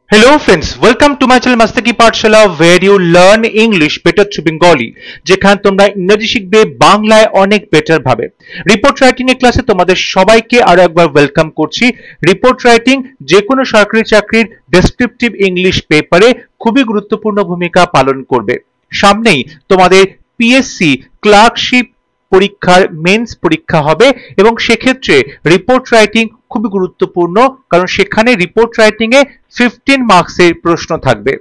Hello friends, welcome to my channel Mastaki Pathshala where you learn English better through Bengali যেখানে তোমরা ইংরেজি শিখবে বাংলায় অনেক বেটার ভাবে। রিপোর্ট রাইটিং এর ক্লাসে তোমাদের সবাইকে আরো একবার ওয়েলকাম করছি। রিপোর্ট রাইটিং যে কোনো সরকারি চাকরির ডেসক্রিপটিভ ইংলিশ পেপারে খুবই গুরুত্বপূর্ণ ভূমিকা পালন করবে। সামনেই তোমাদের পিএসসি ক্লার্কশিপ পরীক্ষার মেন্স পরীক্ষা হবে এবং সেক্ষেত্রে রিপোর্ট রাইটিং খুবই গুরুত্বপূর্ণ, কারণ সেখানে রিপোর্ট রাইটিং এ 15 মার্কসের প্রশ্ন থাকবে।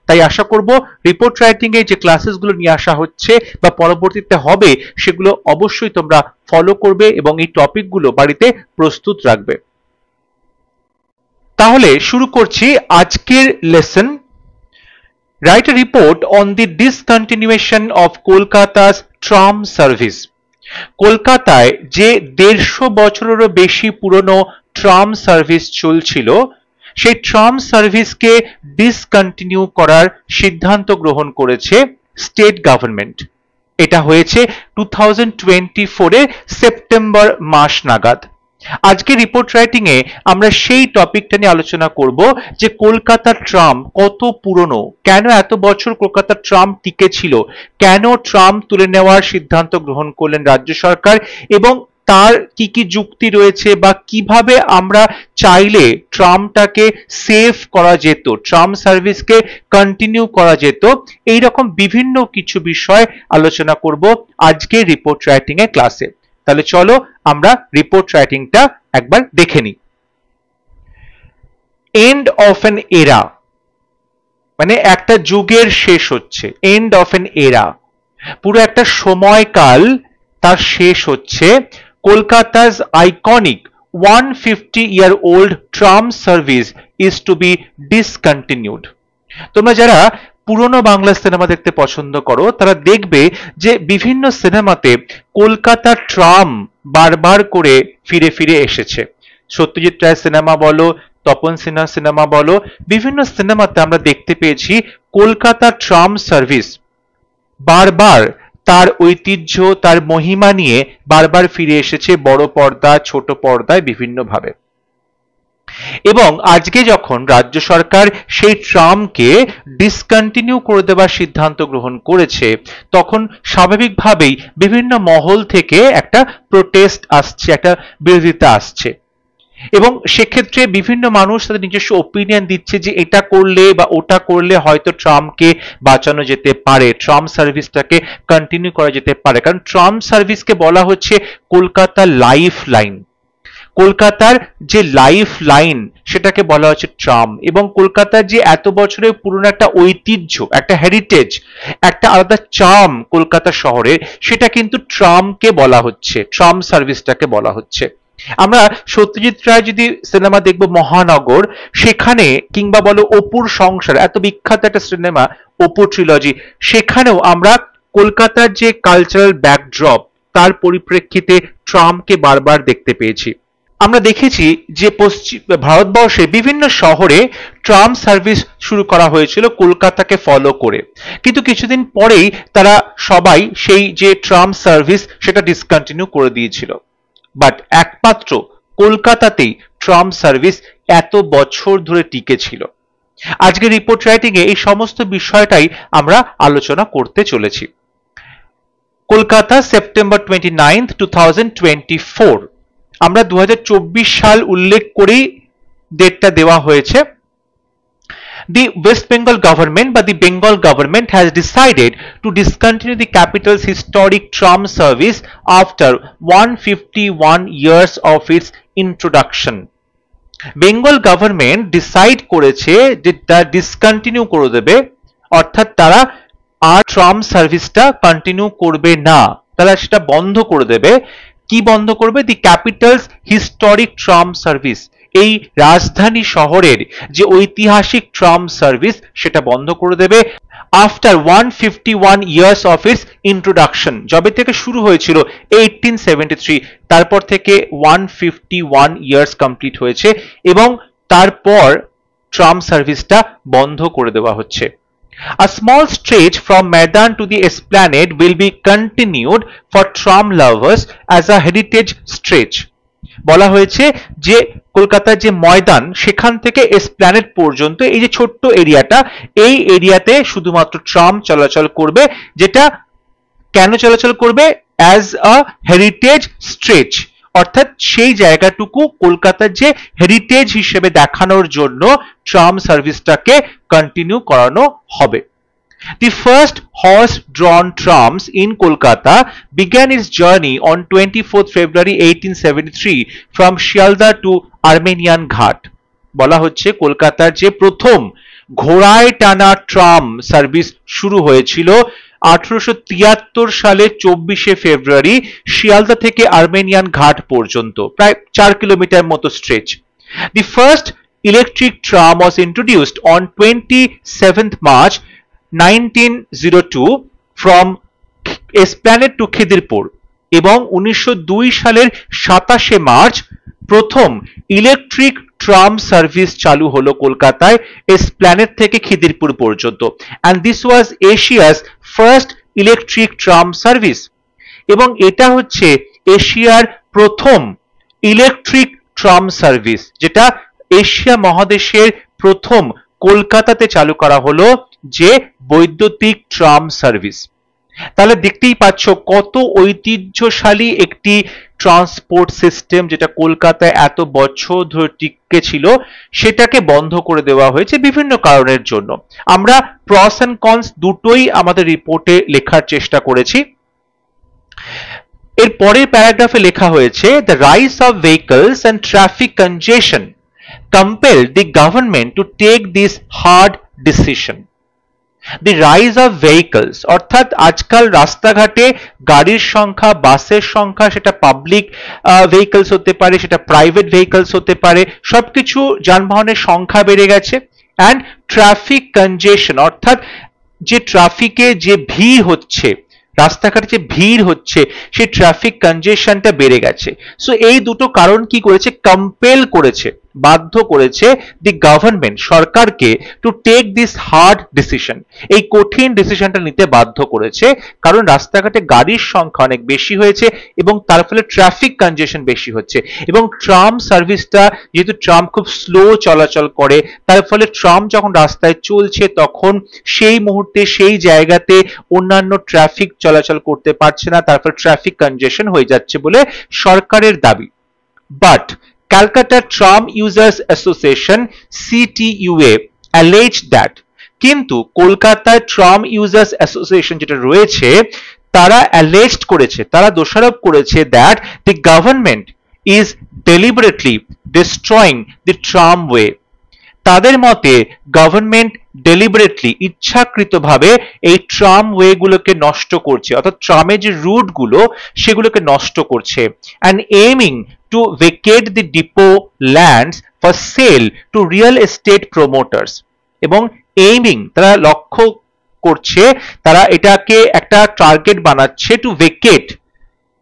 তাই আশা করব রিপোর্ট রাইটিং এ যে ক্লাসেসগুলো নিয়ে আসা হচ্ছে বা পরবর্তীতে হবে সেগুলো অবশ্যই তোমরা ফলো করবে এবং এই টপিকগুলো বাড়িতে প্রস্তুত রাখবে। তাহলে শুরু করছি আজকের lesson. Write a report on the discontinuation of Kolkata's tram service. কলকাতায় যে 150 বছরেরও বেশি পুরনো ট্রাম সার্ভিস চলছিল, সেই ট্রাম সার্ভিসকে ডিসকন্টিনিউ করার সিদ্ধান্ত গ্রহণ করেছে স্টেট গভর্নমেন্ট। এটা হয়েছে 2024 এর সেপ্টেম্বর মাস নাগাদ। আজকে রিপোর্ট রাইটিং এ আমরা সেই টপিকটা নিয়ে আলোচনা করব যে কলকাতার ট্রাম কত পুরনো, কেন এত বছর কলকাতার ট্রাম টিকে ছিল, কেন ট্রাম তুলে নেওয়ার সিদ্ধান্ত গ্রহণ করলেন রাজ্য সরকার এবং তার কি কি যুক্তি রয়েছে বা কিভাবে আমরা চাইলে ট্রামটাকে সেভ করা যেত, ট্রাম সার্ভিসকে কন্টিনিউ করা যেত। এইরকম বিভিন্ন কিছু বিষয় আলোচনা করব আজকে রিপোর্ট রাইটিং এর ক্লাসে। তাহলে চলো আমরা রিপোর্ট রাইটিংটা একবার দেখে নিই। এন্ড অফ এন এরা, মানে একটা যুগের শেষ হচ্ছে। এন্ড অফ এন এরা, পুরো একটা সময়কাল তার শেষ হচ্ছে। কলকাতা's iconic 150-year-old tram service is to be discontinued. তোমরা যারা পুরনো বাংলা সিনেমা দেখতে পছন্দ করো তারা দেখবে যে বিভিন্ন সিনেমাতে কলকাতার ট্রাম বারবার করে ফিরে ফিরে এসেছে। সত্যজিৎ রায় সিনেমা বলো, তপন সিনহা সিনেমা বলো, বিভিন্ন সিনেমাতে আমরা দেখতে পেয়েছি কলকাতার ট্রাম সার্ভিস বারবার তার ঐতিহ্য, তার মহিমা নিয়ে বারবার ফিরে এসেছে বড় পর্দা, ছোট পর্দায় বিভিন্নভাবে। এবং আজকে যখন রাজ্য সরকার সেই ট্রামকে ডিসকন্টিনিউ করে দেওয়ার সিদ্ধান্ত গ্রহণ করেছে, তখন স্বাভাবিকভাবেই বিভিন্ন মহল থেকে একটা প্রোটেস্ট আসছে, একটা বিরোধিতা আসছে এবং সেক্ষেত্রে বিভিন্ন মানুষ তাদের নিজস্ব ওপিনিয়ন দিচ্ছে যে এটা করলে বা ওটা করলে হয়তো ট্রামকে বাঁচানো যেতে পারে, ট্রাম সার্ভিসটাকে কন্টিনিউ করা যেতে পারে। কারণ ট্রাম সার্ভিসকে বলা হচ্ছে কলকাতার লাইফ লাইন। কলকাতার যে লাইফ লাইন সেটাকে বলা হচ্ছে ট্রাম, এবং কলকাতার যে এত বছরের পুরনো একটা ঐতিহ্য, একটা হেরিটেজ, একটা আলাদা চার্ম কলকাতা শহরের, সেটা কিন্তু ট্রামকে বলা হচ্ছে, ট্রাম সার্ভিসটাকে বলা হচ্ছে। আমরা সত্যজিৎ রায় যদি সিনেমা দেখবো মহানগর, সেখানে কিংবা বলো অপুর সংসার, এত বিখ্যাত একটা সিনেমা অপুর ট্রিলজি, সেখানেও আমরা কলকাতার যে কালচারাল ব্যাকড্রপ তার পরিপ্রেক্ষিতে ট্রামকে বারবার দেখতে পেয়েছি। আমরা দেখেছি যে ভারতবর্ষে বিভিন্ন শহরে ট্রাম সার্ভিস শুরু করা হয়েছিল কলকাতাকে ফলো করে, কিন্তু কিছুদিন পরেই তারা সবাই সেই যে ট্রাম সার্ভিস সেটা ডিসকন্টিনিউ করে দিয়েছিল। বাট একমাত্র কলকাতাতেই ট্রাম সার্ভিস এত বছর ধরে টিকে ছিল। আজকে রিপোর্ট রাইটিং এ এই সমস্ত বিষয়টাই আমরা আলোচনা করতে চলেছি। কলকাতা সেপ্টেম্বর 29, 2024, আমরা 2024 সাল উল্লেখ করেই ডেটটা দেওয়া হয়েছে। The West Bengal government, but the Bengal government has decided to discontinue the capital's historic tram service after 151 years of its introduction. Bengal government decide করেছে যে তা ডিসকন্টিনিউ করে দেবে, অর্থাৎ তারা আর ট্রাম সার্ভিসটা কন্টিনিউ করবে না, তারা সেটা বন্ধ করে দেবে। কি বন্ধ করবে? দি ক্যাপিটালস হিস্টোরিক ট্রাম সার্ভিস, এই রাজধানী শহরের যে ঐতিহাসিক ট্রাম সার্ভিস সেটা বন্ধ করে দেবে after 151 years of its introduction. যবে থেকে শুরু হয়েছিল 1873, তারপর থেকে 151 ইয়ার্স কমপ্লিট হয়েছে এবং তারপর ট্রাম সার্ভিসটা বন্ধ করে দেওয়া হচ্ছে। A small stretch from Maidan to the Esplanade will be continued for tram lovers as a heritage stretch. বলা হয়েছে যে কলকাতার যে ময়দান সেখান থেকে এসপ্ল্যানেড পর্যন্ত এই যে ছোট্ট এরিয়াটা, এই এরিয়াতে শুধুমাত্র ট্রাম চলাচল করবে, যেটা কেন চলাচল করবে? অ্যাজ আ হেরিটেজ স্ট্রেচ, অর্থাৎ সেই জায়গাটুকু কলকাতার যে হেরিটেজ হিসেবে দেখানোর জন্য ট্রাম সার্ভিসটাকে কন্টিনিউ করানো হবে। The first horse-drawn trams in Kolkata began its journey on 24th February 1873 from Shialda to Armenian Ghat. বলা হচ্ছে কলকাতার যে প্রথম ঘোড়ায় টানা ট্রাম সার্ভিস শুরু হয়েছিল 1873 সালে 24শে ফেব্রুয়ারি শিয়ালদা থেকে আর্মেনিয়ান ঘাট পর্যন্ত, প্রায় 4 কিলোমিটার মতো stretch. The first electric tram was introduced on 27th March 1902 from Esplanade to Khidirpur, এবং 1902 সালের 27শে মার্চ প্রথম ইলেকট্রিক ট্রাম সার্ভিস চালু হলো কলকাতায় এসপ্ল্যানেড থেকে খিদিরপুর পর্যন্ত, and this was Asia's first electric tram service, এবং এটা হচ্ছে এশিয়ার প্রথম ইলেকট্রিক ট্রাম সার্ভিস, যেটা এশিয়া মহাদেশের প্রথম কলকাতাতে চালু করা হলো যে বৈদ্যুতিক ট্রাম সার্ভিস। তাহলে দেখতেই পাচ্ছ কত ঐতিহ্যশালী একটি ট্রান্সপোর্ট সিস্টেম, যেটা কলকাতায় এত বছর ধরে টিকে ছিল, সেটাকে বন্ধ করে দেওয়া হয়েছে বিভিন্ন কারণের জন্য। আমরা প্রস এন্ড কনস দুটোই আমাদের রিপোর্টে লেখার চেষ্টা করেছি। এর পরের প্যারাগ্রাফে লেখা হয়েছে, the rise of vehicles and traffic congestion compelled the government to take this hard decision. The rise of vehicles, অর্থাৎ আজকাল রাস্তাঘাটে গাড়ির সংখ্যা, বাসের সংখ্যা, সেটা পাবলিক ভেহিকলস হতে পারে, সেটা প্রাইভেট ভেহিকলস হতে পারে, সবকিছু যানবাহনের সংখ্যা বেড়ে গেছে। অ্যান্ড ট্রাফিক কনজেশন, অর্থাৎ যে ট্রাফিকে যে ভিড় হচ্ছে, রাস্তাঘাটে যে ভিড় হচ্ছে, সেই ট্রাফিক কনজেশনটা বেড়ে গেছে। সো এই দুটো কারণ কি করেছে? কম্পেল করেছে, বাধ্য করেছে দি গভর্নমেন্ট, সরকারকে, to take this hard decision, এই কঠিন ডিসিশনটা নিতে বাধ্য করেছে, কারণ রাস্তাঘাটে গাড়ির সংখ্যা অনেক বেশি হয়েছে এবং তার ফলে ট্রাফিক কনজেশন বেশি হচ্ছে, এবং ট্রাম সার্ভিসটা, যেহেতু ট্রাম খুব স্লো চলাচল করে, তার ফলে ট্রাম যখন রাস্তায় চলছে তখন সেই মুহূর্তে সেই জায়গাতে অন্যান্য ট্রাফিক চলাচল করতে পারছে না, তার ফলে ট্রাফিক কনজেশন হয়ে যাচ্ছে বলে সরকারের দাবি। But Calcutta Tram Users Association CTUA alleged that, কিন্তু কলকাতা ট্রাম ইউজার্স অ্যাসোসিয়েশন যেটা রয়েছে তারা alleged করেছে, তারা দোষারোপ করেছে that the government is deliberately destroying the tramway. তাদের মতে গভর্নমেন্ট ডেলিবারেটলি, ইচ্ছাকৃতভাবে এই ট্রামওয়ে গুলোকে নষ্ট করছে, অর্থাৎ ট্রামের যে রুট গুলো সেগুলোকে নষ্ট করছে, and aiming to vacate the depot lands for sale to real estate promoters, এবং aiming, তারা লক্ষ্য করছে, তারা এটাকে একটা টার্গেট বানাচ্ছে, টু ভেকেট,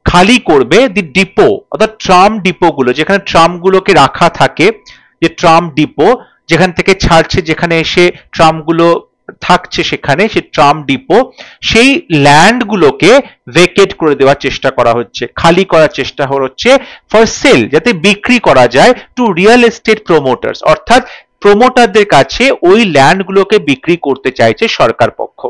খালি করবে, দি ডিপো, অর্থাৎ ট্রাম ডিপো গুলো, যেখানে ট্রাম গুলোকে রাখা থাকে, যে ট্রাম ডিপো যেখান থেকে ছাড়ছে, যেখানে এসে ট্রামগুলো থাকছে, সেখানে সেই ট্রাম ডিপো, সেই ল্যান্ড গুলোকে ভেকেট করে দেওয়ার চেষ্টা করা হচ্ছে, খালি করার চেষ্টা হচ্ছে, ফর সেল, যাতে বিক্রি করা যায়, টু রিয়েল এস্টেট প্রমোটার্স, অর্থাৎ প্রমোটারদের কাছে ওই ল্যান্ড গুলোকে বিক্রি করতে চাইছে সরকার পক্ষ।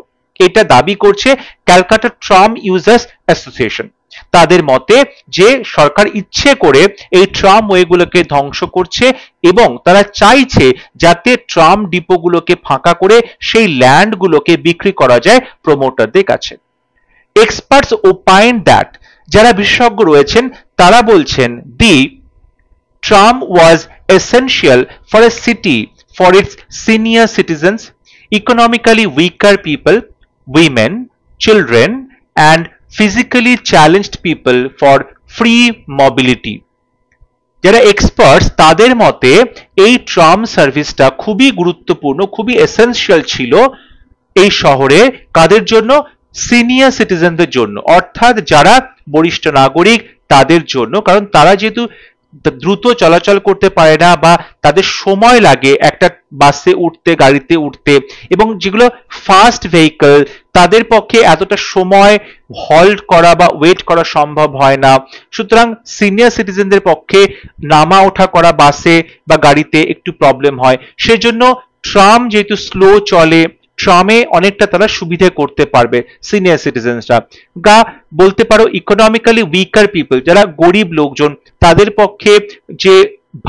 এটা দাবি করছে ক্যালকাটা ট্রাম ইউজার্স অ্যাসোসিয়েশন। তাদের মতে যে সরকার ইচ্ছে করে এই ট্রামওয়ে গুলোকে ধ্বংস করছে এবং তারা চাইছে যাতে ট্রাম ডিপো গুলোকে ফাঁকা করে সেই ল্যান্ড গুলোকে বিক্রি করা যায় প্রমোটারদের কাছে। এক্সপার্টস ওপাইন দ্যাট, যারা বিশেষজ্ঞ রয়েছেন তারা বলছেন, দি tram was essential for a city for its senior citizens, economically weaker people, women, children, and physically challenged people for free mobility. যারা এক্সপার্টস তাদের মতে এই ট্রাম সার্ভিসটা খুবই গুরুত্বপূর্ণ, খুবই এসেনশিয়াল ছিল এই শহরে, কাদের জন্য? সিনিয়র সিটিজেনদের জন্য, অর্থাৎ যারা বরিষ্ঠ নাগরিক তাদের জন্য, কারণ তারা যেহেতু দ্রুত চলাচল করতে পারে না বা তাদের সময় লাগে একটা বাসে উঠতে, গাড়িতে উঠতে, এবং যেগুলো ফাস্ট ভেহিকল তাদের পক্ষে এতটা সময় হল্ট করা বা ওয়েট করা সম্ভব হয় না। সুতরাং সিনিয়র সিটিজেনদের পক্ষে নামা ওঠা করা বাসে বা গাড়িতে একটু প্রবলেম হয়। সেজন্য ট্রাম যেহেতু স্লো চলে, ট্রামে অনেকটা তারা সুবিধে করতে পারবে সিনিয়র সিটিজেন্সরা। বা বলতে পারো ইকোনমিক্যালি উইকার পিপল, যারা গরিব লোকজন, তাদের পক্ষে যে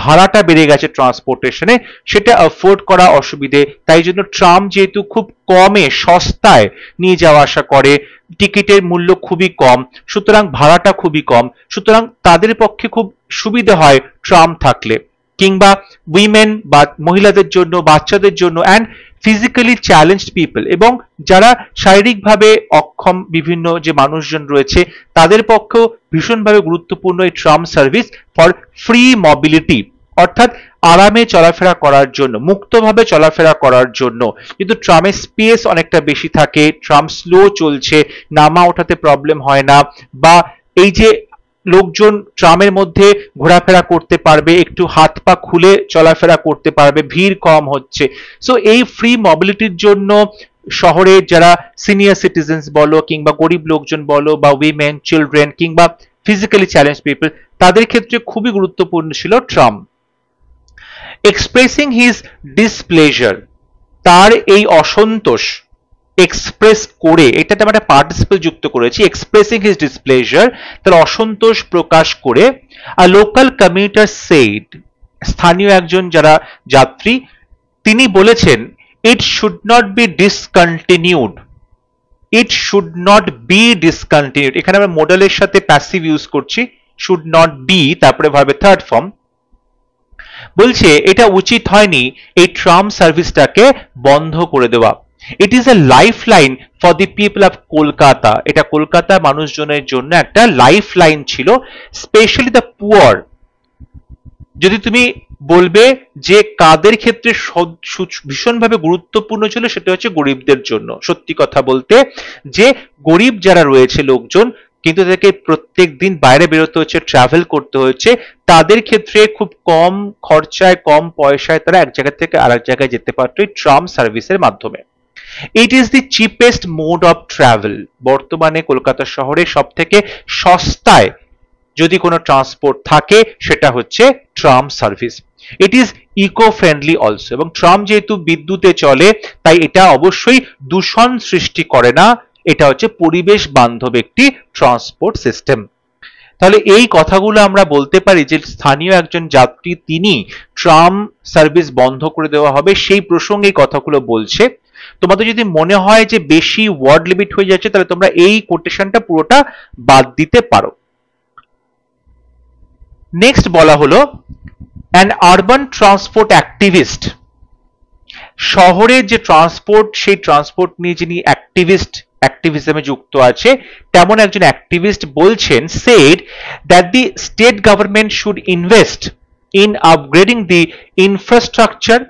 ভাড়াটা বেড়ে গেছে ট্রান্সপোর্টেশনে, সেটা অ্যাফোর্ড করা অসুবিধে। তাই জন্য ট্রাম যেহেতু খুব কমে, সস্তায় নিয়ে যাওয়া আসা করে, টিকিটের মূল্য খুবই কম, সুতরাং ভাড়াটা খুবই কম, সুতরাং তাদের পক্ষে খুব সুবিধা হয় ট্রাম থাকলে। কিংবা উইমেন বা মহিলাদের জন্য, বাচ্চাদের জন্য, অ্যান্ড ফিজিক্যালি চ্যালেঞ্জড পিপল, এবং যারা শারীরিকভাবে অক্ষম বিভিন্ন যে মানুষজন রয়েছে তাদের পক্ষেও ভীষণভাবে গুরুত্বপূর্ণ এই tram service for free mobility, অর্থাৎ আরামে চলাফেরা করার জন্য, মুক্তভাবে চলাফেরা করার জন্য। কিন্তু ট্রামের স্পেস অনেকটা বেশি থাকে, ট্রাম স্লো চলছে, নামা ওঠাতে প্রবলেম হয় না, বা এই যে লোকজন ট্রামের মধ্যে ঘোরাফেরা করতে পারবে, একটু হাত পা খুলে চলাফেরা করতে পারবে, ভিড় কম হচ্ছে। সো এই ফ্রি মোবিলিটির জন্য শহরে যারা সিনিয়র সিটিজেন্স বলো, কিংবা গরিব লোকজন বলো, বা উইমেন, চিলড্রেন, কিংবা ফিজিক্যালি চ্যালেঞ্জ পিপল, তাদের ক্ষেত্রে খুবই গুরুত্বপূর্ণ ছিল ট্রাম। এক্সপ্রেসিং হিজ ডিসপ্লেজার, তার এই অসন্তোষ এক্সপ্রেস করে, এটাতে আমরা পার্টিসিপল যুক্ত করেছি, এক্সপ্রেসিং হিজ ডিসপ্লেজার, তার অসন্তোষ প্রকাশ করে, আ লোকাল কমিউটার সেড, স্থানীয় একজন যারা যাত্রী, তিনি বলেছেন, it should not be discontinued, it should not be discontinued. এখানে আমরা মডেলের সাথে প্যাসিভ ইউজ করছি, শুড নট বি, তারপরে ভার্বের থার্ড ফর্ম। বলছে এটা উচিত হয়নি এই ট্রাম সার্ভিসটাকে বন্ধ করে দেওয়া। It is a life line for the people of Kolkata, এটা কলকাতা মানুষজনের জন্য একটা লাইফ লাইন ছিল, স্পেশালি দ্য পুয়ার। যদি তুমি বলবে যে কাদের ক্ষেত্রে ভীষণভাবে গুরুত্বপূর্ণ ছিল, সেটা হচ্ছে গরিবদের জন্য। সত্যি কথা বলতে, যে গরিব যারা রয়েছে লোকজন, কিন্তু তাদেরকে প্রত্যেক দিন বাইরে বেরোতে হচ্ছে, ট্রাভেল করতে হচ্ছে, তাদের ক্ষেত্রে খুব কম খরচায়, কম পয়সায় তারা এক জায়গা থেকে আরেক জায়গায় যেতে পারত এই ট্রাম সার্ভিসের মাধ্যমে। It is the cheapest mode of travel, বর্তমানে কলকাতা শহরে সব থেকে সস্তায় যদি কোনো ট্রান্সপোর্ট থাকে সেটা হচ্ছে tram service. It is eco friendly also, এবং ট্রাম যেহেতু বিদ্যুতে চলে তাই এটা অবশ্যই দূষণ সৃষ্টি করে না, এটা হচ্ছে পরিবেশ বান্ধব একটি ট্রান্সপোর্ট সিস্টেম। তাহলে এই কথাগুলো আমরা বলতে পারি যে স্থানীয় একজন যাত্রী তিনি ট্রাম সার্ভিস বন্ধ করে দেওয়া হবে সেই প্রসঙ্গে এই কথাগুলো বলছে। তোমাদের যদি মনে হয় যে বেশি ওয়ার্ড লিমিট হয়ে যাচ্ছে, তাহলে তোমরা এই কোটেশনটা পুরোটা বাদ দিতে পারো। নেক্সট বলা হলো অ্যান আরবান ট্রান্সপোর্ট অ্যাক্টিভিস্ট, শহরের যে ট্রান্সপোর্ট, সেই ট্রান্সপোর্ট নিয়ে যিনি অ্যাক্টিভিজমে যুক্ত আছে, তেমন একজন অ্যাক্টিভিস্ট বলছেন, said that the state government should invest in upgrading the infrastructure,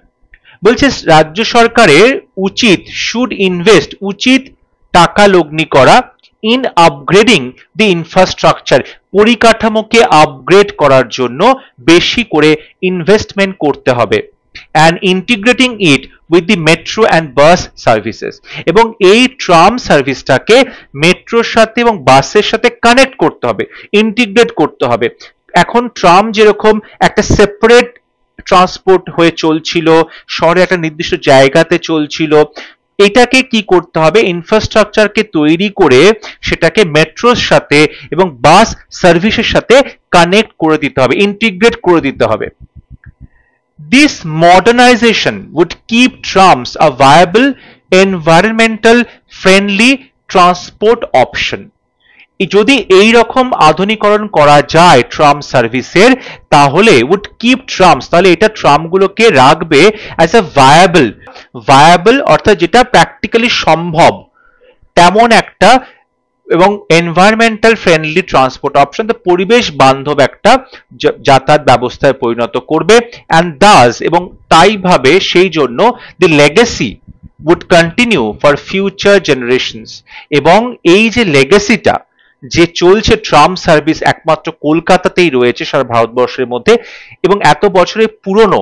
বলছে রাজ্য সরকারের উচিত, should invest, উচিত টাকা লগ্নি করা, in upgrading the infrastructure, পরিকাঠামোকে আপগ্রেড করার জন্য বেশি করে ইনভেস্টমেন্ট করতে হবে, and integrating it with the metro and bus services, এবং এই ট্রাম সার্ভিসটাকে মেট্রোর সাথে এবং বাসের সাথে কানেক্ট করতে হবে, ইন্টিগ্রেট করতে হবে। এখন ট্রাম যেরকম একটা সেপারেট ট্রান্সপোর্ট হয়ে চলছিল, শহরে একটা নির্দিষ্ট জায়গাতে চলছিল, এটাকে কি করতে হবে, ইনফ্রাস্ট্রাকচারকে তৈরি করে সেটাকে মেট্রোর সাথে এবং বাস সার্ভিসের সাথে কানেক্ট করে দিতে হবে, ইন্টিগ্রেট করে দিতে হবে। This modernization would keep trams a viable, environmental friendly transport option. যদি এই রকম আধুনিকরণ করা যায় ট্রাম সার্ভিসের, তাহলে would keep trams, তাহলে এটা ট্রামগুলোকে রাখবে as a viable অর্থাৎ যেটা প্র্যাকটিক্যালি সম্ভব তেমন একটা, এবং এনভায়রনমেন্টাল ফ্রেন্ডলি ট্রান্সপোর্ট অপশন, তো পরিবেশ বান্ধব একটা যাতায়াত ব্যবস্থায় পরিণত করবে। অ্যান্ড দাস, এবং তাই ভাবে সেই জন্য দি legacy would continue for future generations, এবং এই যে লেগেসিটা, যে চলছে ট্রাম সার্ভিস একমাত্র কলকাতাতেই রয়েছে সারা ভারতবর্ষের মধ্যে, এবং এত বছরের পুরনো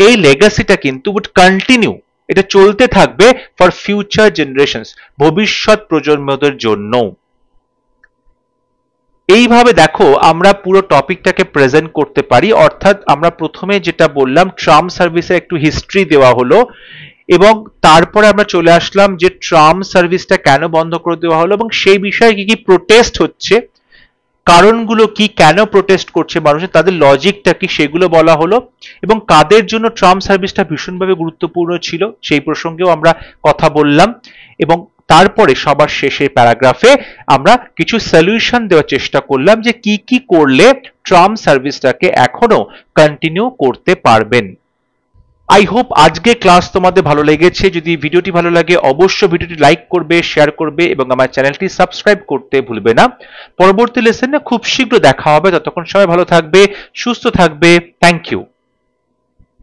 এই লেগাসিটা কিন্তু উড কন্টিনিউ, এটা চলতে থাকবে ফর ফিউচার জেনারেশনস, ভবিষ্যৎ প্রজন্মদের জন্য। এইভাবে দেখো আমরা পুরো টপিকটাকে প্রেজেন্ট করতে পারি। অর্থাৎ আমরা প্রথমে যেটা বললাম ট্রাম সার্ভিসের একটু হিস্ট্রি দেওয়া হলো, এবং তারপরে আমরা চলে আসলাম যে ট্রাম সার্ভিসটা কেন বন্ধ করে দেওয়া হলো এবং সেই বিষয়ে কি কি প্রোটেস্ট হচ্ছে, কারণগুলো কি, কেন প্রোটেস্ট করছে মানুষের, তাদের লজিকটা কি, সেগুলো বলা হলো, এবং কাদের জন্য ট্রাম সার্ভিসটা ভীষণভাবে গুরুত্বপূর্ণ ছিল সেই প্রসঙ্গেও আমরা কথা বললাম। এবং তারপরে সবার শেষের প্যারাগ্রাফে আমরা কিছু সলিউশন দেওয়ার চেষ্টা করলাম যে কি কি করলে ট্রাম সার্ভিসটাকে এখনো কন্টিনিউ করতে পারবেন। আই হোপ আজকে ক্লাস তোমাদের ভালো লেগেছে। যদি ভিডিওটি ভালো লাগে অবশ্যই ভিডিওটি লাইক করবে, শেয়ার করবে এবং আমার চ্যানেলটি সাবস্ক্রাইব করতে ভুলবে না। পরবর্তী লেসনে খুব শীঘ্র দেখা হবে, ততক্ষণ সবাই ভালো থাকবে, সুস্থ থাকবে। Thank you.